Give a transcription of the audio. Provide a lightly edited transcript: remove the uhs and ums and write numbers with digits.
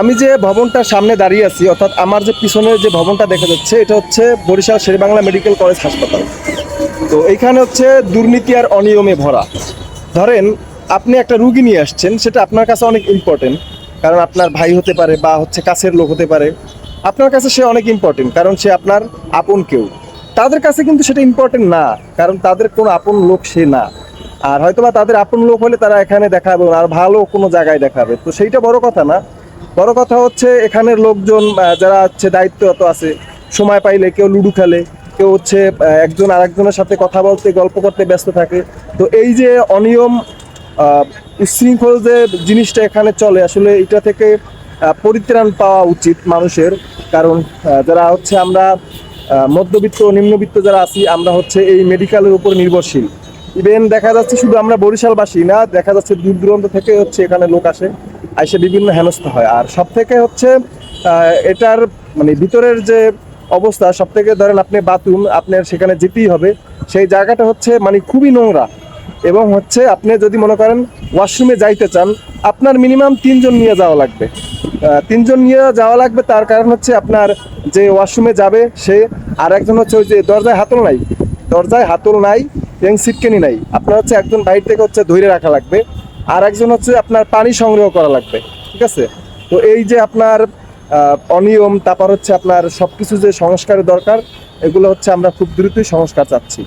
আমি যে ভবনটার সামনে দাঁড়িয়ে আছি, অর্থাৎ আমার যে পিছনের যে ভবনটা দেখা যাচ্ছে, এটা হচ্ছে বরিশাল শেরেবাংলা মেডিকেল কলেজ হাসপাতাল। তো এইখানে হচ্ছে দুর্নীতি আর অনিয়মে ভরা। ধরেন আপনি একটা রুগী নিয়ে আসছেন, সেটা আপনার কাছে অনেক ইম্পর্টেন্ট, কারণ আপনার ভাই হতে পারে বা হচ্ছে কাছের লোক হতে পারে। আপনার কাছে সে অনেক ইম্পর্টেন্ট, কারণ সে আপনার আপন কেউ। তাদের কাছে কিন্তু সেটা ইম্পর্টেন্ট না, কারণ তাদের কোনো আপন লোক সে না। আর হয়তোবা তাদের আপন লোক হলে তারা এখানে দেখাবে না, আর ভালো কোনো জায়গায় দেখাবে, তো সেইটা বড় কথা না। বড় কথা হচ্ছে এখানের লোকজন যারা হচ্ছে দায়িত্বরত আছে, সময় পাইলে কেউ লুডো খেলে, কেউ হচ্ছে একজন আরেকজনের সাথে কথা বলতে গল্প করতে ব্যস্ত থাকে। তো এই যে অনিয়ম, উচ্ছৃঙ্খল যে জিনিসটা এখানে চলে, আসলে এটা থেকে পরিত্রাণ পাওয়া উচিত মানুষের। কারণ যারা হচ্ছে আমরা মধ্যবিত্ত নিম্নবিত্ত যারা আছি, আমরা হচ্ছে এই মেডিকেলের উপর নির্ভরশীল। ইভেন দেখা যাচ্ছে শুধু আমরা বরিশালবাসী না, দেখা যাচ্ছে দূর দূরান্ত থেকে হচ্ছে এখানে লোক আসে, এসে বিভিন্ন হেনস্থা হয়। আর সব থেকে হচ্ছে এটার মানে ভিতরের যে অবস্থা, সব থেকে ধরেন আপনি বাথরুম, আপনার সেখানে যেতেই হবে, সেই জায়গাটা হচ্ছে মানে খুবই নোংরা। এবং হচ্ছে আপনি যদি মনে করেন ওয়াশরুমে যাইতে চান, আপনার মিনিমাম 3 জন নিয়ে যাওয়া লাগবে। 3 জন নিয়ে যাওয়া লাগবে, তার কারণ হচ্ছে আপনার যে ওয়াশরুমে যাবে সে, আর একজন হচ্ছে ওই যে দরজায় হাতল নাই, দরজায় হাতল নাই এবং সিটকেনি নাই, আপনার হচ্ছে একজন বাইরে থেকে হচ্ছে ধরে রাখা লাগবে, আর একজন হচ্ছে আপনার পানি সংগ্রহ করা লাগবে। ঠিক আছে? তো এই যে আপনার অনিয়ম, তারপর হচ্ছে আপনার সবকিছু যে সংস্কারের দরকার, এগুলো হচ্ছে আমরা খুব দ্রুতই সংস্কার চাচ্ছি।